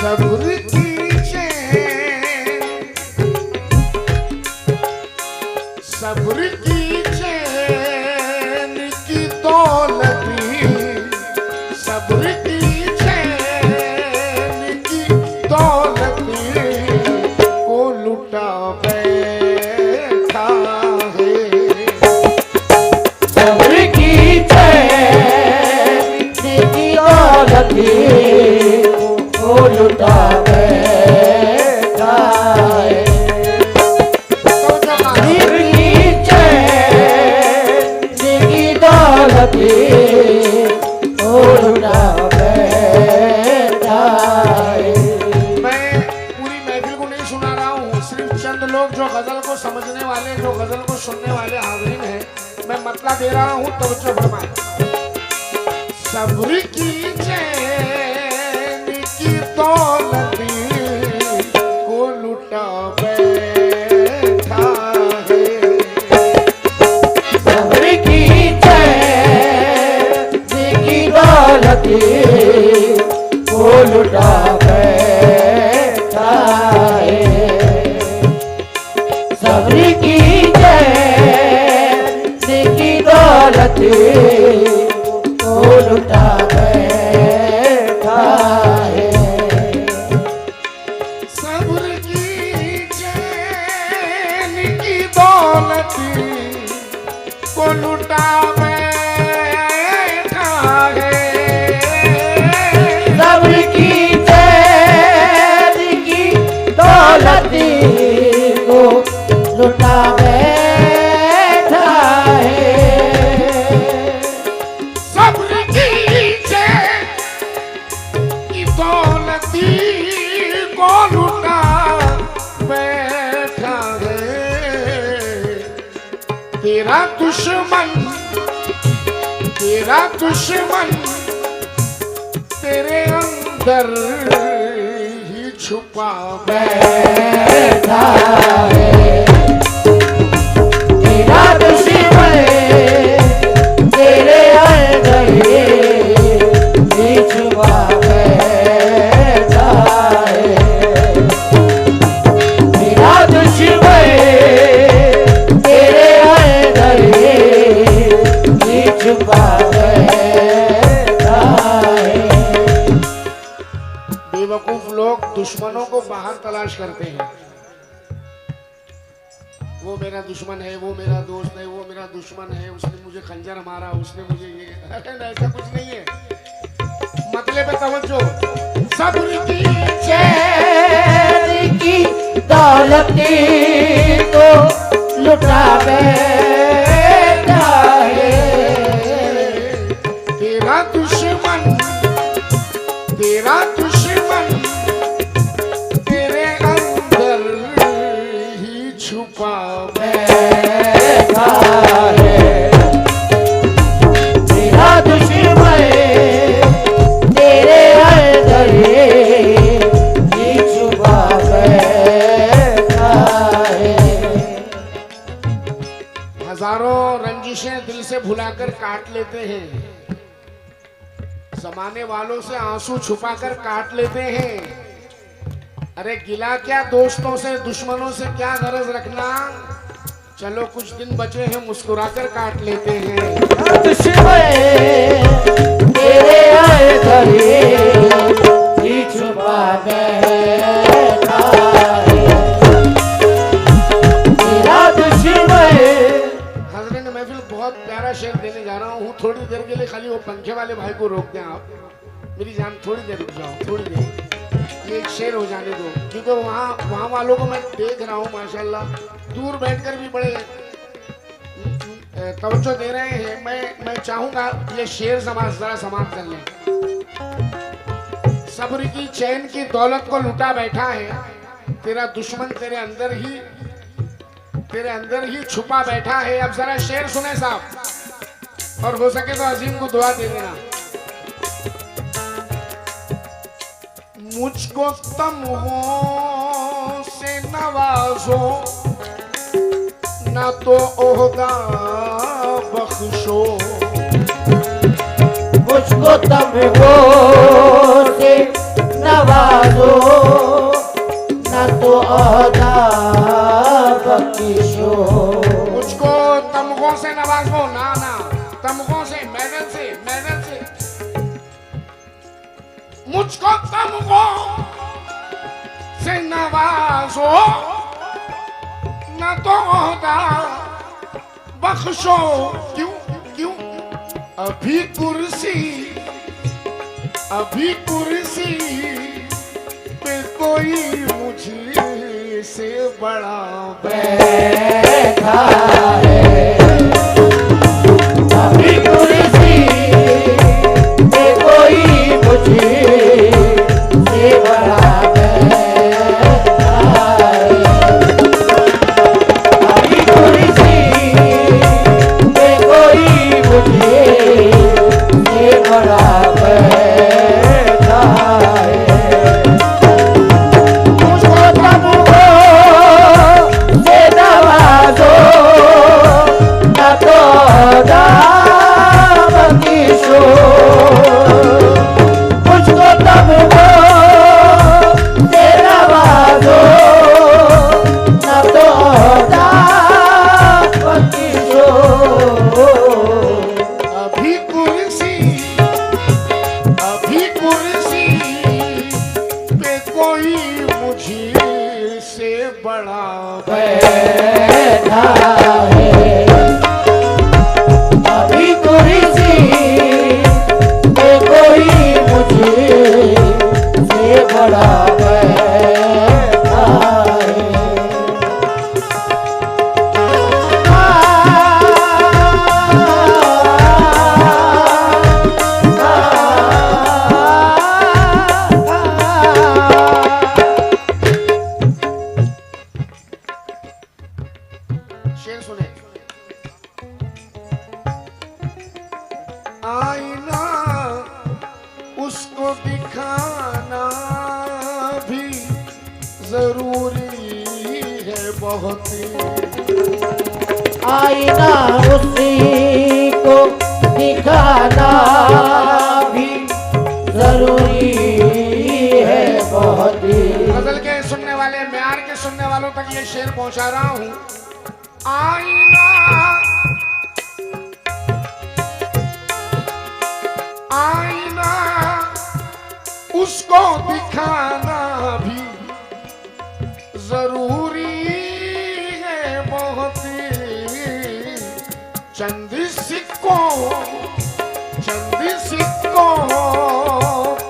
सब्र की चैन, सब्र की चैन की दौलत, सब्र की चैन की दौलत को लुटा बैठा है। सब्र की चैन की दौलत को लुटा बैठा है। सब्र की चैन की दौलत को लुटा बैठा है। मैं पूरी महफिल को नहीं सुना रहा हूँ, सिर्फ चंद लोग जो गजल को समझने वाले, जो गजल को सुनने वाले हाज़रीन हैं, मैं मतलब दे रहा हूँ, तवज्जो फरमाएं। सब्र की चैन की दौलत को लुटा बैठा है। सब्र की चैन की दौलत को लुटा बैठा है। सब्र की चैन की दौलत को लुटा बैठा है। सब्र की चैन की दौलत को लुटा बैठा है। सब्र की चैन की दौलत को लुटा बैठा है। सब्र की चैन की दौलत को लुटा बैठा है। तेरा दुश्मन, तेरा दुश्मन तेरे अंदर ही छुपा बैठा है। तेरा दुश्मन तेरे अंदर ही छुपा बैठा है। तेरा दुश्मन तेरे अंदर ही छुपा बैठा है। बेवकूफ लोग दुश्मनों को बाहर तलाश करते हैं। वो मेरा दुश्मन है, वो मेरा दोस्त है, वो मेरा दुश्मन है, उसने मुझे खंजर मारा, उसने मुझे ये। अरे ऐसा कुछ नहीं है, मतलब पे तवज्जो। सब्र की चैन की दौलत को लुटा बैठा है। तेरा दुश्मन, तेरा दुश्मन तेरे अंदर ही छुपा बैठा है। तेरा दुश्मन तेरे अंदर ही छुपा बैठा है। हजारों रंजिशें दिल से भुलाकर काट लेते हैं, जमाने वालों से आंसू छुपाकर काट लेते हैं। अरे गिला क्या दोस्तों से, दुश्मनों से क्या गरज रखना, चलो कुछ दिन बचे हैं मुस्कुराकर काट लेते हैं। दुश्मन तेरे अंदर ही छुपा बैठा है। तेरा दुश्मन। हजरत महफिल बहुत प्यारा शेर देने जा रहा हूँ, थोड़ी देर के लिए खाली वो पंखे वाले भाई को रोक दें आप, मेरी जान थोड़ी देर रुक जाओ, थोड़ी देर, ये एक शेर हो जाने दो, क्योंकि वहाँ वालों को मैं देख रहा हूँ माशाल्लाह, दूर बैठकर भी बड़े तवज्जो दे रहे हैं। मैं चाहूंगा ये शेर जरा समाप्त कर लें। सब्र की चैन की दौलत को लुटा बैठा है, तेरा दुश्मन तेरे अंदर ही छुपा बैठा है। अब जरा शेर सुने साहब, और हो सके तो अजीम को दुआ दे देना। मुझको तमगों से नवाजो, ना तो ओहदा बख्शो। मुझको तमगों से नवाजो, मुझको तुमको से नवाजो न तो होता बख्शो। क्यों क्यों अभी कुर्सी पे कोई मुझे से बड़ा बैठा है। अभी कुर्सी पे कोई मुझे से बड़ा बैठा है। अभी कुर्सी पे कोई मुझे से बड़ा बैठा है। मुझको तुमको से नवाजो न तो दाम की शो। मुझको तुमको से नवाजो न तो दाम की शो। अभी कुर्सी पे कोई मुझे से बड़ा बैठा है। अभी कुर्सी पे कोई मुझे से बड़ा बैठा है। शेर सुने। आईना उसको दिखाना भी जरूरी है बहुत। आईना उसी को दिखाना भी जरूरी है बहुत। गजल के सुनने वाले, म्यार के सुनने वालों तक ये शेर पहुंचा रहा हूं। आईना उसको दिखाना भी जरूरी है बहुत। चंद सिक्कों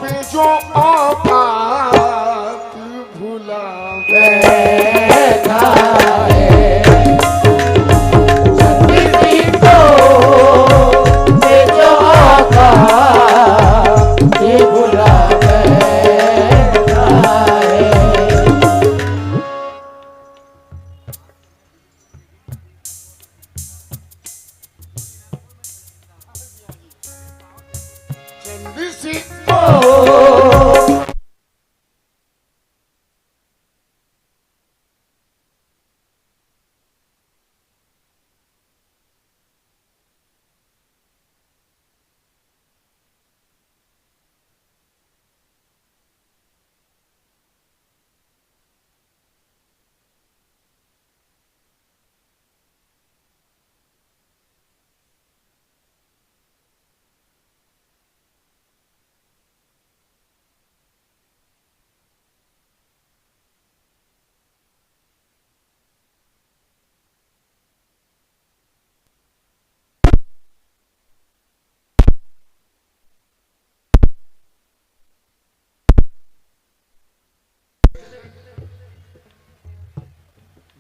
पे जो औकात भुला बैठा है। किसी को जो औकात ये भुला बैठा है। चंद सिक्कों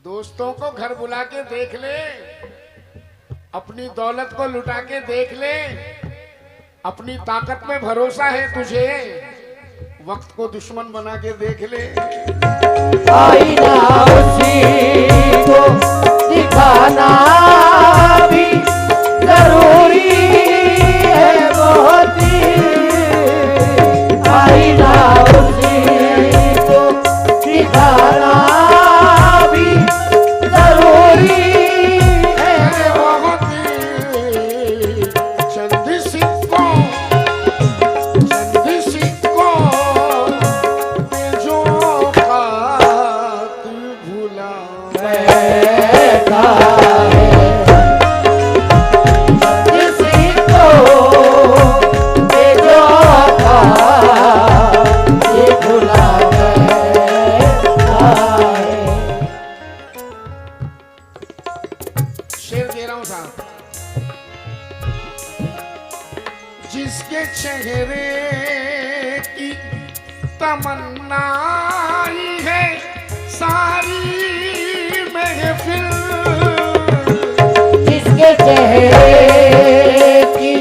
दोस्तों को घर बुला के देख ले, अपनी दौलत को लुटा के देख ले, अपनी ताकत में भरोसा है तुझे, वक्त को दुश्मन बना के देख ले। आईना उसी को दिखाना भी जरूरी है बहुत। आईना उसी को दिखाना भी जरूरी है बहुत। चंद सिक्कों पे जो औकात भुला बैठा है। तमन्ना आई है सारी महफिल। जिसके चेहरे की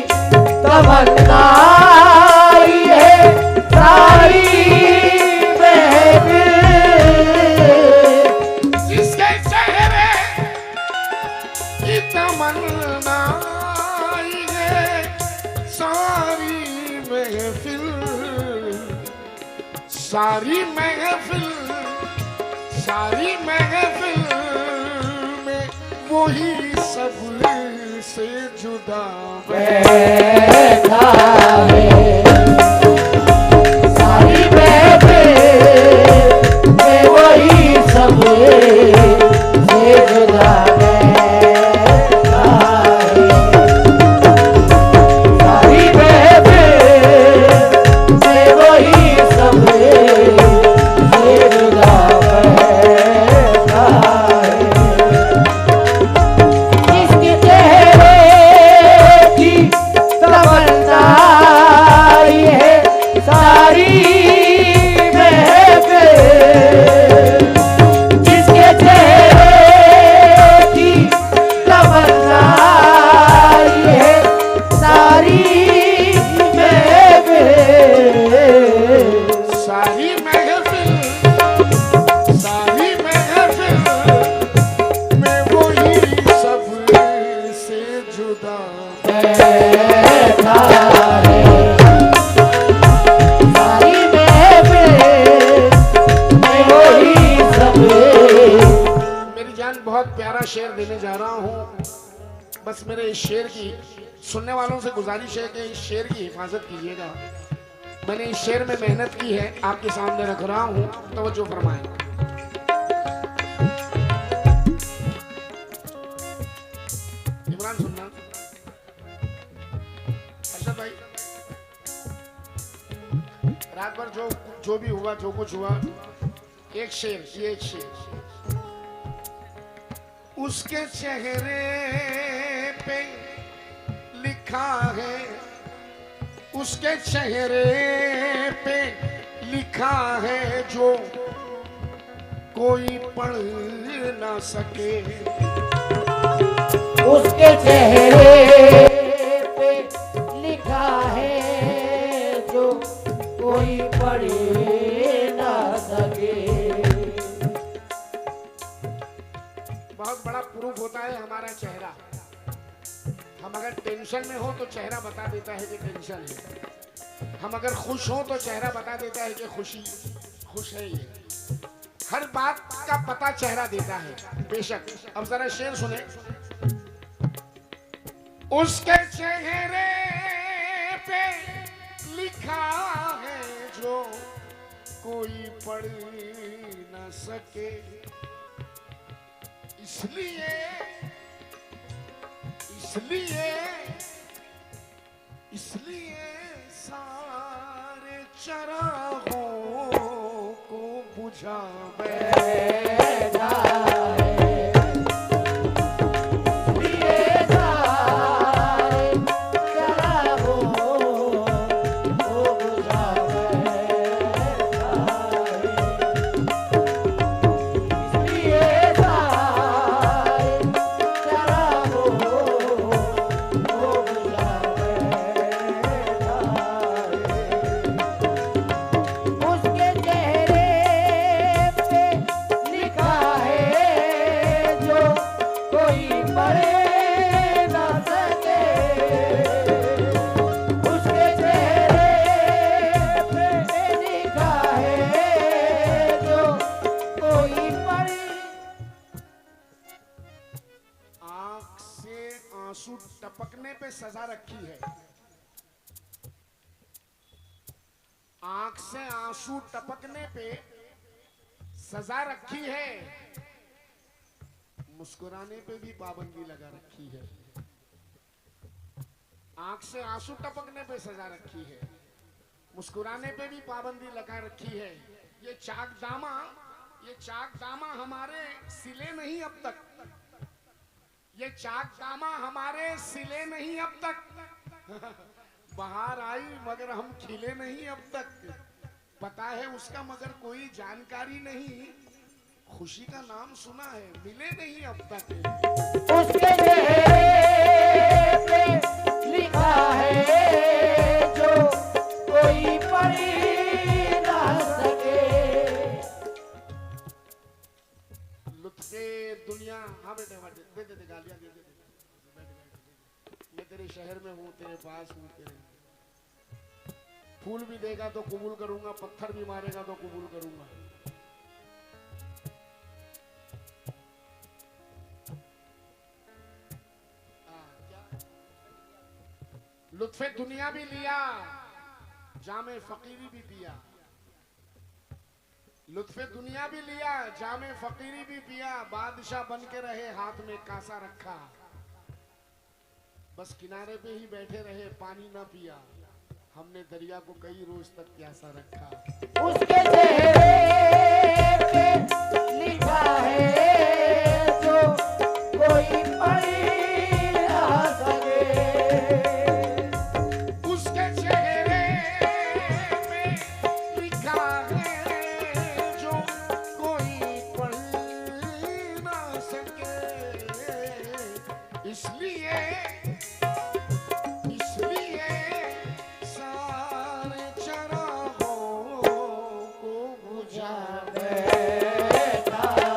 तमन्ना आई है सारी महफिल। जिसके चेहरे की तमन्ना आई है सारी महफिल। सारी महफिल, सारी महफिल में वही सब से जुदा बैठा है। सारी महफिल में वही सब से जुदा बैठा है। सारी महफिल में वही सब से जुदा बैठा है। जिसके चेहरे की तमन्ना आई है सारी महफिल। जिसके चेहरे की तमन्ना आई है सारी महफिल। सारी महफिल, सारी महफिल में वही सब से जुदा बैठा है। सारी महफिल में वही सब। मेरी जान बहुत प्यारा शेर देने जा रहा हूँ। बस मेरे इस शेर की सुनने वालों से गुजारिश है कि इस शेर की हिफाजत कीजिएगा। मैंने इस शेर में मेहनत की है, आपके सामने रख रहा हूँ, तवज्जो फरमाएं। इमरान सुनना, अर्शद भाई, रात भर जो भी हुआ, जो कुछ हुआ, एक शेर, ये एक शेर। उसके चेहरे पे लिखा है, उसके चेहरे पे लिखा है जो कोई पढ़ ना सके। उसके चेहरे पे लिखा है जो कोई पढ़ ना सके। बहुत बड़ा प्रूफ होता है हमारा चेहरा। हम अगर टेंशन में हो तो चेहरा बता देता है कि टेंशन है। हम अगर खुश हो तो चेहरा बता देता है कि खुश है। ये हर बात का पता चेहरा देता है बेशक। अब जरा शेर सुने। उसके चेहरे पे लिखा है जो कोई पढ़ न सके। इसलिए सारे चरागों को बुझा बैठा है। इसलिए सारे चरागों को बुझा बैठा है। इसलिए सारे चरागों को बुझा बैठा है। उसके चेहरे पे लिखा है जो कोई पढ़ ना सके। उसके चेहरे पे लिखा है जो कोई पढ़। आंख से आंसू टपकने पे सजा रखी है। आंख से आंसू टपकने पे सजा रखी है। मुस्कुराने पे भी पाबंदी लगा रखी है। आंख से आंसू टपकने पे सजा रखी है। मुस्कुराने पे भी पाबंदी लगा रखी है। ये चाक दामा हमारे सिले नहीं अब तक। ये चाक दामा हमारे सिले नहीं अब तक। बाहर आई मगर हम खिले नहीं अब तक। पता है उसका मगर कोई जानकारी नहीं, खुशी का नाम सुना है, मिले नहीं अब तक। उसके चेहरे पे लिखा है जो कोई पढ़ ना सके। लुत्फे दुनिया। हाँ बेटे दे दे गालियां दे दे। मैं तेरे शहर में हूँ, तेरे पास हूँ, तेरे फूल भी देगा तो कबूल करूंगा, पत्थर भी मारेगा तो कबूल करूंगा। लुत्फे दुनिया भी लिया, जामे फकीरी भी पिया। लुत्फे दुनिया भी लिया, जामे फकीरी भी पिया। बादशाह बन के रहे, हाथ में कासा रखा, बस किनारे पे ही बैठे रहे, पानी ना पिया। हमने दरिया को कई रोज तक प्यासा रखा। उसके चेहरे पे लिखा है जो कोई पढ़ ना सके। उसके चेहरे पे लिखा है जो कोई पढ़ ना सके। इसलिए सारे चरागों को बुझा बैठा है।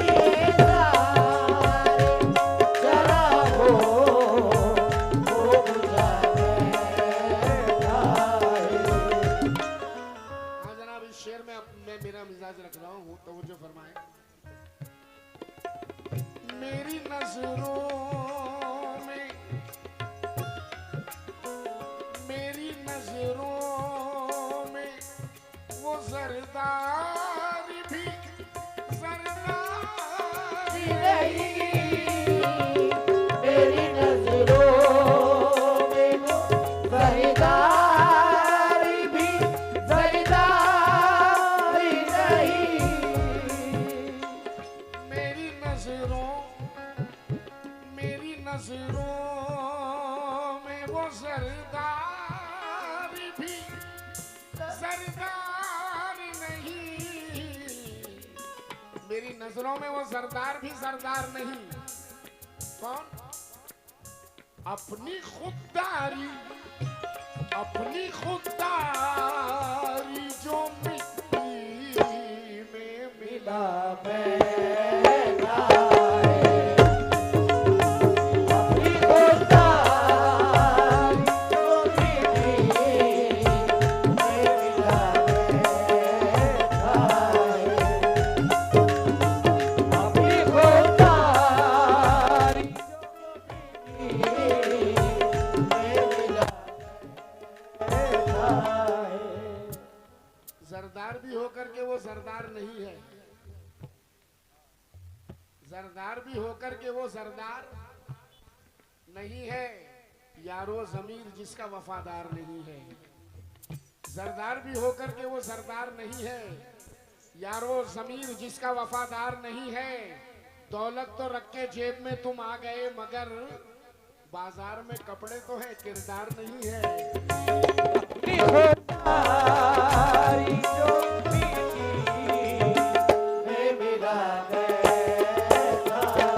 ये सारे चरागों को बुझा बैठा है। हाँ जनाब, इस शेर में अब मैं मेरा मिजाज रख रहा हूँ, तो वो जो फरमाए। मेरी नजरों में, मेरी नजरों में वो जरदार भी जी नहीं, मेरी नजरों में वो ज़रदारी भी ज़रदारी नहीं। मेरी नजरों में वो जरदार भी सरदार नहीं। मेरी नजरों में वो सरदार भी सरदार नहीं। कौन? अपनी खुददारी जो मिट्टी में मिला बैठा है। अपनी खुददारी को मिट्टी में मिला बैठा है। अपनी खुददारी को मिट्टी में मिला बैठा है। जरदार भी होकर के वो सरदार नहीं है। जरदार भी होकर के वो सरदार नहीं है। यारो जमीर जिसका वफादार नहीं है। जरदार भी होकर के वो सरदार नहीं है। यारो जमीर जिसका वफादार नहीं है। दौलत तो रख के जेब में तुम आ गए, मगर बाजार में कपड़े तो है, किरदार नहीं है। अपनी खुददारी जो मिट्टी में मिला बैठा है।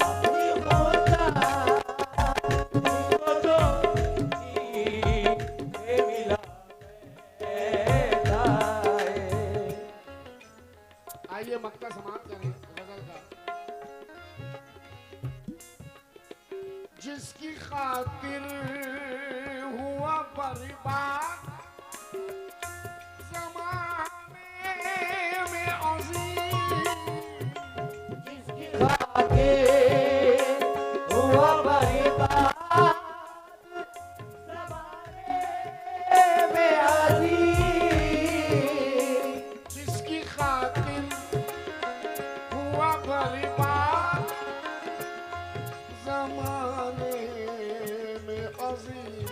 अपनी खुददारी जो मिट्टी में मिला बैठा है। आइए मक्का समाप्त करें गजल का। जिसकी खातिर हुआ बर्बाद ज़माने में अज़ीम। जिसकी खातिर हुआ बर्बाद ज़माने में अज़ीम। जिसकी खातिर हुआ बर्बाद ज़माने में अज़ीम।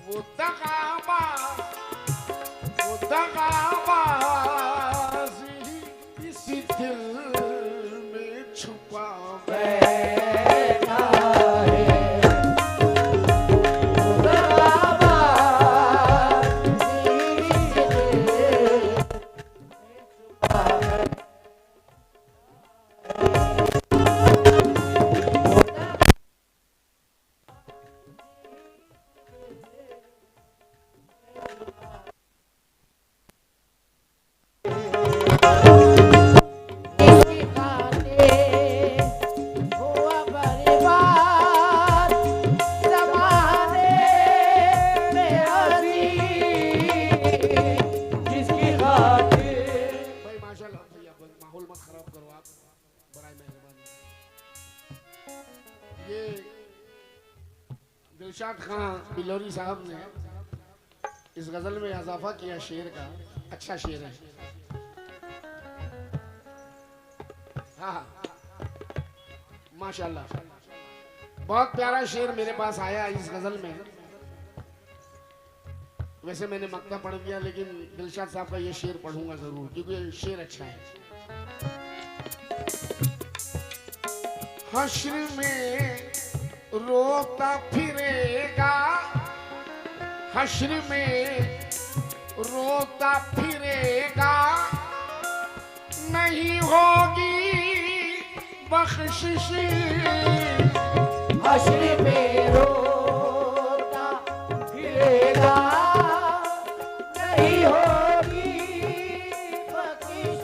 वो दगाबाज़ी इसी दिल में छुपा बैठा है। इरशाद खां बिलोरी साहब ने इस गजल में इजाफा किया शेर का। अच्छा शेर है। हाँ माशाल्लाह, बहुत प्यारा शेर मेरे पास आया इस गजल में। वैसे मैंने मक्ता पढ़ दिया, लेकिन दिलशाद साहब का ये शेर पढ़ूंगा जरूर, क्योंकि ये शेर अच्छा है। हश्र में रोता फिरेगा, हश्र में रोता फिरेगा, नहीं होगी बख्शिश। हश्र में रोता फिरेगा, नहीं होगी बख्शिश।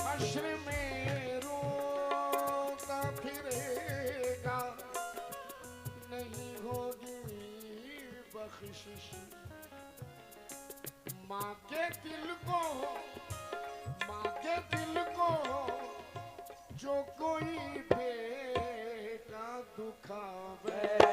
हश्र में रोता फिरेगा, नहीं होगी बख्शिश। माँ के दिल को, माँ के दिल को जो कोई बेटा दुखावे,